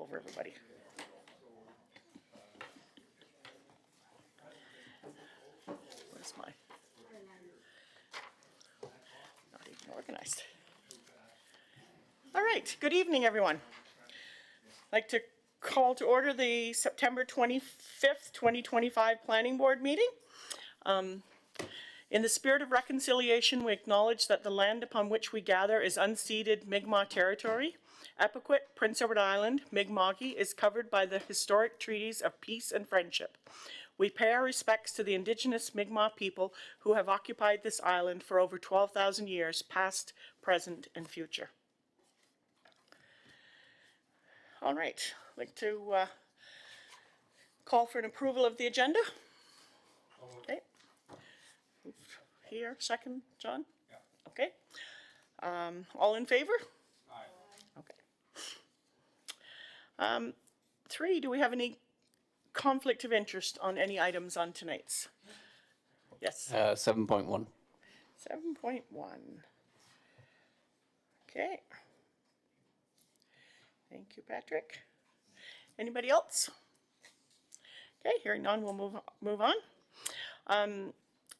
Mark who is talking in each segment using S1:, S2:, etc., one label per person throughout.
S1: over everybody. Where's my... Not even organized. All right, good evening, everyone. I'd like to call to order the September 25th, 2025 Planning Board meeting. In the spirit of reconciliation, we acknowledge that the land upon which we gather is unceded Mi'kmaq territory. Epiquet, Prince Edward Island, Mi'kma'ki, is covered by the historic treaties of peace and friendship. We pay our respects to the Indigenous Mi'kmaq people who have occupied this island for over 12,000 years, past, present, and future. All right, I'd like to call for an approval of the agenda. Okay. Here, second, John?
S2: Yeah.
S1: Okay. All in favor?
S2: Aye.
S1: Okay. 3, do we have any conflict of interest on any items on tonight's? Yes.
S3: 7.1.
S1: 7.1. Okay. Thank you, Patrick. Anybody else? Okay, hearing none, we'll move on.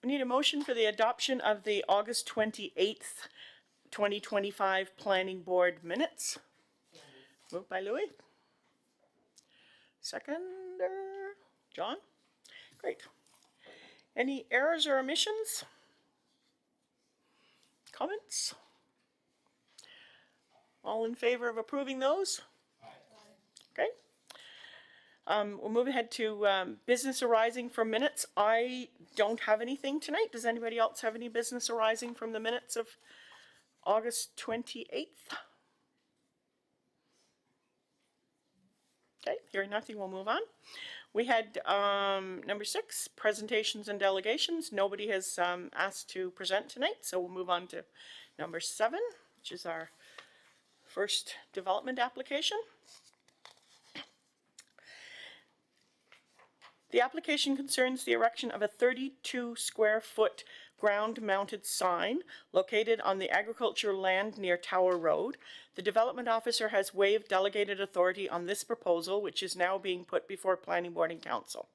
S1: We need a motion for the adoption of the August 28th, 2025 Planning Board minutes. Moved by Louis. Seconder, John? Great. Any errors or omissions? Comments? All in favor of approving those? Okay. We'll move ahead to business arising from minutes. I don't have anything tonight. Does anybody else have any business arising from the minutes of August 28th? Okay, hearing nothing, we'll move on. We had number 6, presentations and delegations. Nobody has asked to present tonight, so we'll move on to number 7, which is our first development application. The application concerns the erection of a 32 square foot ground mounted sign located on the agricultural land near Tower Road. The development officer has waived delegated authority on this proposal, which is now being put before Planning Board and Council.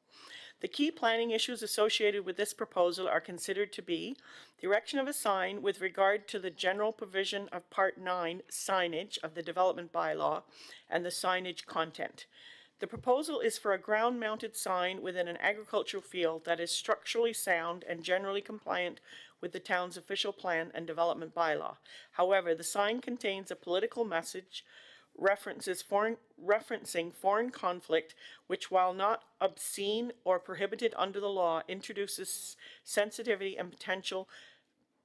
S1: The key planning issues associated with this proposal are considered to be the erection of a sign with regard to the general provision of Part 9 signage of the development bylaw and the signage content. The proposal is for a ground-mounted sign within an agricultural field that is structurally sound and generally compliant with the town's official plan and development bylaw. However, the sign contains a political message referencing foreign conflict, which, while not obscene or prohibited under the law, introduces sensitivity and potential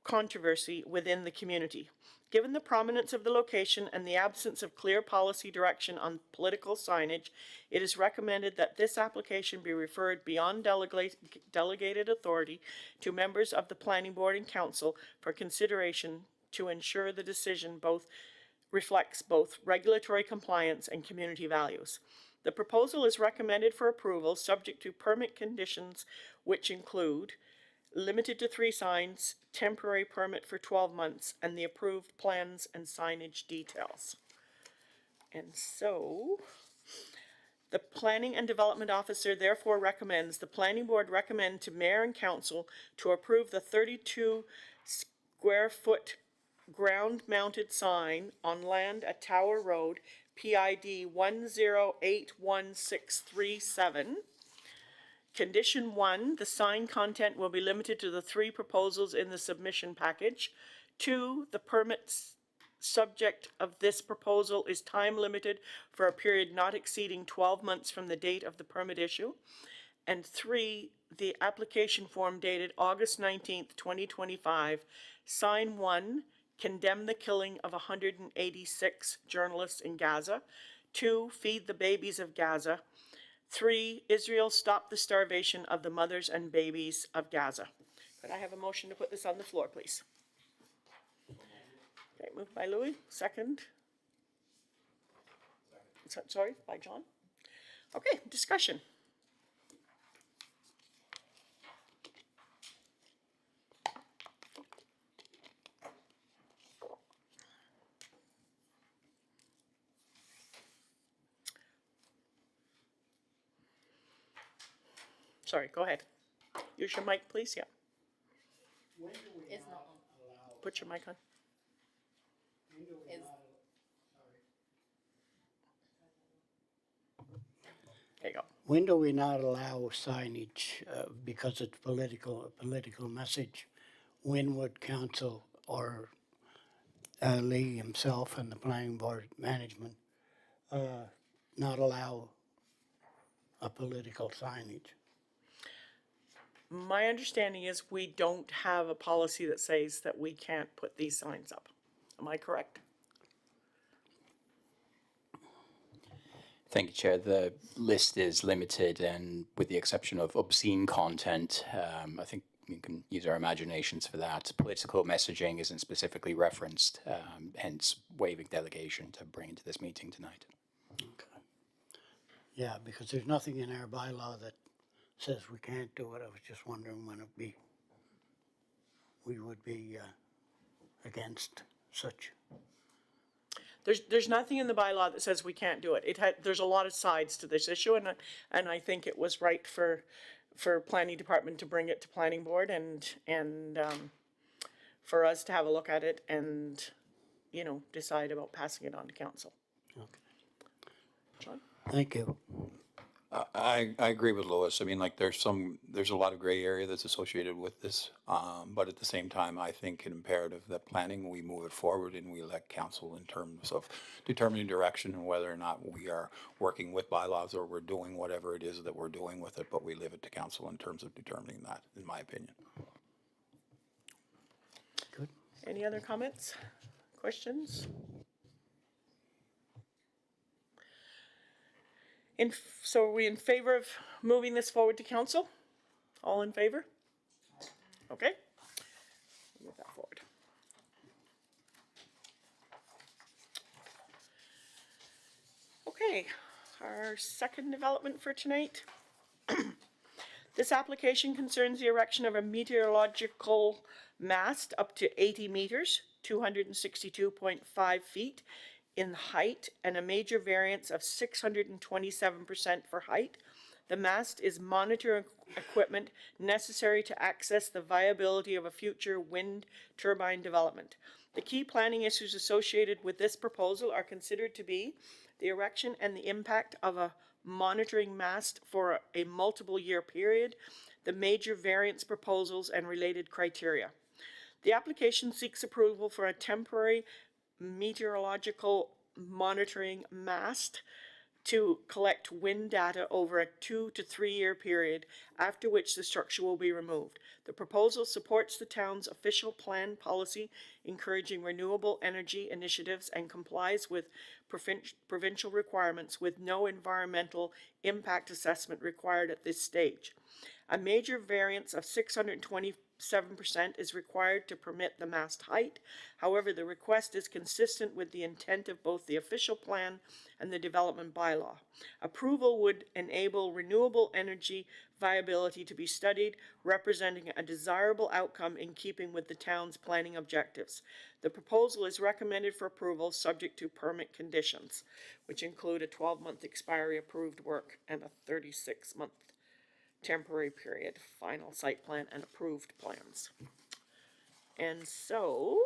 S1: controversy within the community. Given the prominence of the location and the absence of clear policy direction on political signage, it is recommended that this application be referred beyond delegated authority to members of the Planning Board and Council for consideration to ensure the decision reflects both regulatory compliance and community values. The proposal is recommended for approval subject to permit conditions, which include limited to 3 signs, temporary permit for 12 months, and the approved plans and signage details. And so, the Planning and Development Officer therefore recommends, the Planning Board recommend to Mayor and Council to approve the 32 square foot ground-mounted sign on land at Tower Road, PID 1081637. Condition 1, the sign content will be limited to the 3 proposals in the submission package. 2, the permit subject of this proposal is time limited for a period not exceeding 12 months from the date of the permit issue. And 3, the application form dated August 19th, 2025, sign 1, condemn the killing of 186 journalists in Gaza. 2, feed the babies of Gaza. 3, Israel stop the starvation of the mothers and babies of Gaza. Could I have a motion to put this on the floor, please? Okay, moved by Louis. Second. Sorry, by John. Okay, discussion. sorry, go ahead. Use your mic, please, yeah.
S2: When do we
S3: It's
S2: not
S3: not on.
S2: allow?
S1: Put your mic on.
S2: When do we
S3: It's-
S2: not, sorry.
S1: There you go.
S2: When do we not allow signage, because it's a political message? When would council or, Lee himself and the planning board management, not allow a political signage?
S1: My understanding is we don't have a policy that says that we can't put these signs up. Am I correct?
S4: Thank you, Chair. The list is limited, and with the exception of obscene content, I think we can use our imaginations for that. Political messaging isn't specifically referenced, hence waiving delegation to bring into this meeting tonight.
S2: Okay. Yeah, because there's nothing in our bylaw that says we can't do it. I was just wondering when we would be against such.
S1: There's nothing in the bylaw that says we can't do it. There's a lot of sides to this issue, and I think it was right for planning department to bring it to planning board and for us to have a look at it and, decide about passing it on to council.
S2: Okay.
S1: John?
S2: Thank you.
S5: I agree with Lois. I mean, like, there's a lot of gray area that's associated with this. But at the same time, I think it imperative that planning, we move it forward and we let council in terms of determining direction and whether or not we are working with bylaws or we're doing whatever it is that we're doing with it, but we leave it to council in terms of determining that, in my opinion.
S2: Good.
S1: Any other comments, questions? So are we in favor of moving this forward to council? All in favor? Okay. Move that forward. Okay, our second development for tonight. This application concerns the erection of a meteorological mast up to 80 meters, 262.5 feet in height, and a major variance of 627% for height. The mast is monitoring equipment necessary to access the viability of a future wind turbine development. The key planning issues associated with this proposal are considered to be the erection and the impact of a monitoring mast for a multiple year period, the major variance proposals and related criteria. The application seeks approval for a temporary meteorological monitoring mast to collect wind data over a 2 to 3 year period, after which the structure will be removed. The proposal supports the town's official plan policy encouraging renewable energy initiatives and complies with provincial requirements with no environmental impact assessment required at this stage. A major variance of 627% is required to permit the mast height. However, the request is consistent with the intent of both the official plan and the development bylaw. Approval would enable renewable energy viability to be studied, representing a desirable outcome in keeping with the town's planning objectives. The proposal is recommended for approval subject to permit conditions, which include a 12-month expiry approved work and a 36-month temporary period, final site plan and approved plans. And so,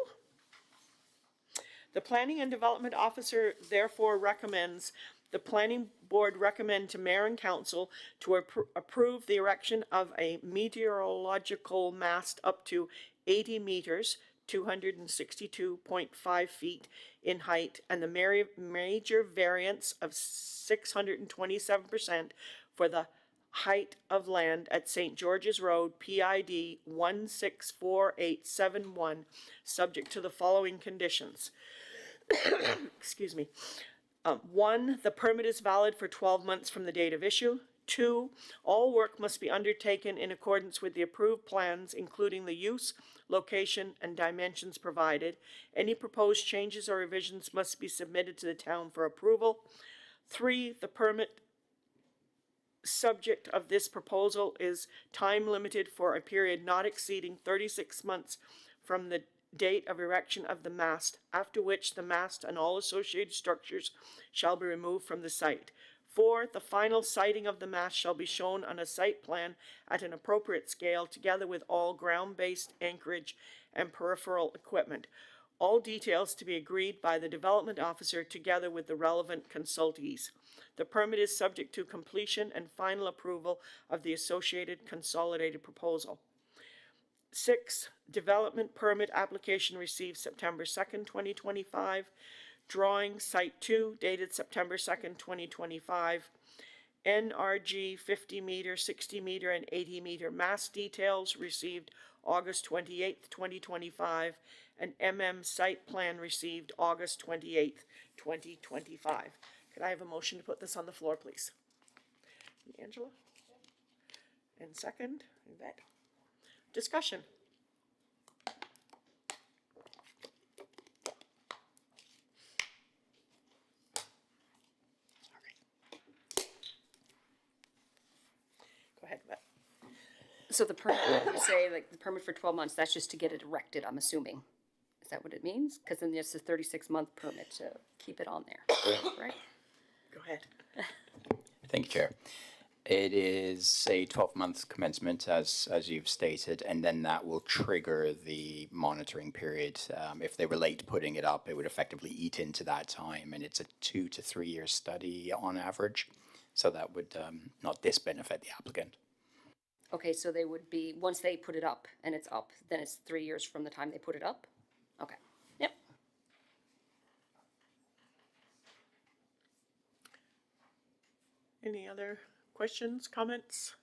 S1: the Planning and Development Officer therefore recommends, the Planning Board recommend to Mayor and Council to approve the erection of a meteorological mast up to 80 meters, 262.5 feet in height, and the major variance of 627% for the height of land at St. George's Road, PID 164871, subject to the following conditions. Excuse me. 1, the permit is valid for 12 months from the date of issue. 2, all work must be undertaken in accordance with the approved plans, including the use, location, and dimensions provided. Any proposed changes or revisions must be submitted to the town for approval. 3, the permit subject of this proposal is time limited for a period not exceeding 36 months from the date of erection of the mast, after which the mast and all associated structures shall be removed from the site. 4, the final siting of the mast shall be shown on a site plan at an appropriate scale, together with all ground-based anchorage and peripheral equipment. All details to be agreed by the development officer together with the relevant consultees. The permit is subject to completion and final approval of the associated consolidated proposal. 6, development permit application received September 2nd, 2025. Drawing Site 2 dated September 2nd, 2025. NRG 50 meter, 60 meter, and 80 meter mast details received August 28th, 2025. And site plan received August 28th, 2025. Could I have a motion to put this on the floor, please? Angela? And second, Yvette. Discussion. Go ahead, Yvette.
S3: So the permit, you say like the permit for 12 months, that's just to get it erected, I'm assuming. Is that what it means? Because then it's a 36-month permit to keep it on there, right?
S1: Go ahead.
S4: Thank you, Chair. It is a 12-month commencement, as you've stated, and then that will trigger the monitoring period. If they were late putting it up, it would effectively eat into that time, and it's a 2 to 3 year study on average. So that would not disbenefit the applicant.
S3: Okay, so they would be, once they put it up and it's up, then it's 3 years from the time they put it up? Okay, yep.
S1: Any other questions, comments?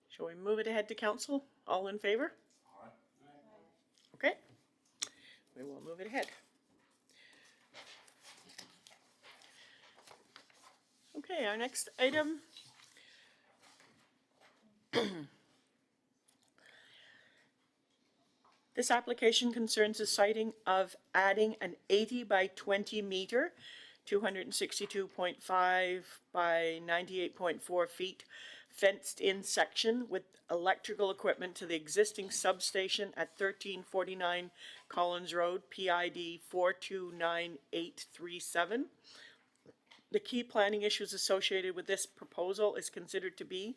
S1: Shall we move it ahead to council? All in favor? Okay. We will move it ahead. Okay, our next item. This application concerns the siting of adding an 80 by 20 meter, 262.5 by 98.4 feet fenced-in section with electrical equipment to the existing substation at 1349 Collins Road, PID 429837. The key planning issues associated with this proposal is considered to be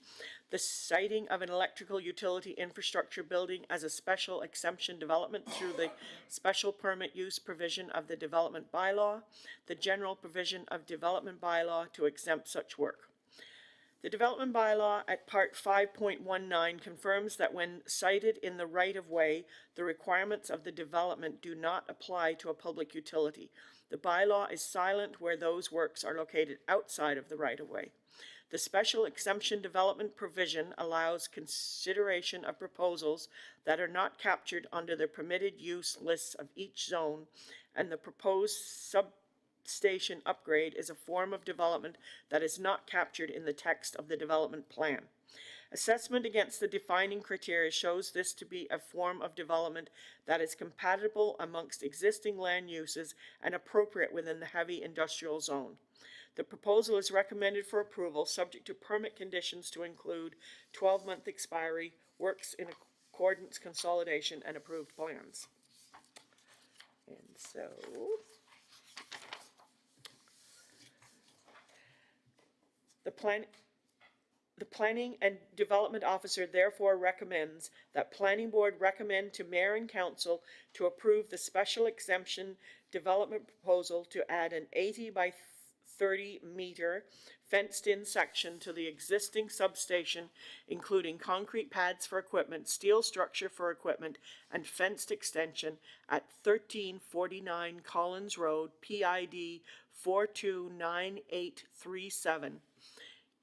S1: the siting of an electrical utility infrastructure building as a special exemption development through the special permit use provision of the development bylaw, the general provision of development bylaw to exempt such work. The development bylaw at part 5.19 confirms that when cited in the right-of-way, the requirements of the development do not apply to a public utility. The bylaw is silent where those works are located outside of the right-of-way. The special exemption development provision allows consideration of proposals that are not captured under the permitted use lists of each zone, and the proposed substation upgrade is a form of development that is not captured in the text of the development plan. Assessment against the defining criteria shows this to be a form of development that is compatible amongst existing land uses and appropriate within the heavy industrial zone. The proposal is recommended for approval, subject to permit conditions to include 12-month expiry, works in accordance consolidation, and approved plans. And so the Planning and Development Officer therefore recommends that Planning Board recommend to Mayor and Council to approve the special exemption development proposal to add an 80 by 30 meter fenced-in section to the existing substation, including concrete pads for equipment, steel structure for equipment, and fenced extension at 1349 Collins Road, PID 429837.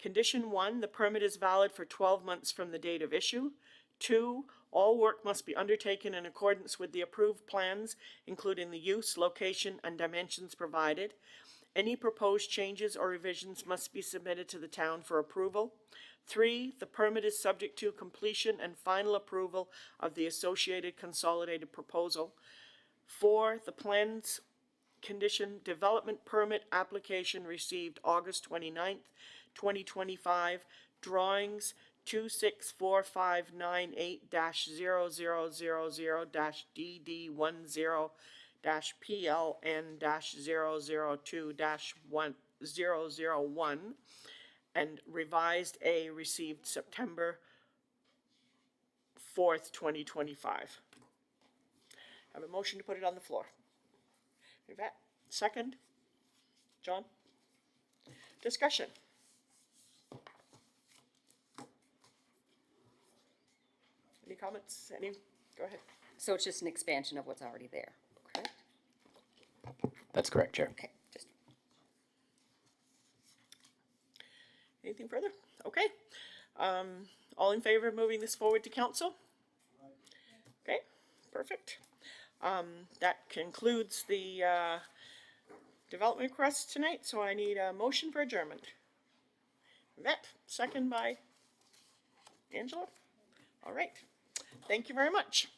S1: Condition 1, the permit is valid for 12 months from the date of issue. 2, all work must be undertaken in accordance with the approved plans, including the use, location, and dimensions provided. Any proposed changes or revisions must be submitted to the town for approval. 3, the permit is subject to completion and final approval of the associated consolidated proposal. 4, the plans condition development permit application received August 29th, 2025. Drawings 26459-8-000-DD10-PLN-002-10001, and revised A received September 4th, 2025. Have a motion to put it on the floor. Yvette, second. John? Discussion. Any comments? Go ahead.
S3: So it's just an expansion of what's already there, correct?
S4: That's correct, Chair.
S3: Okay, just,
S1: Anything further? Okay. All in favor of moving this forward to council? Okay, perfect. That concludes the development request tonight, so I need a motion for adjournment. Yvette, second by Angela. All right. Thank you very much.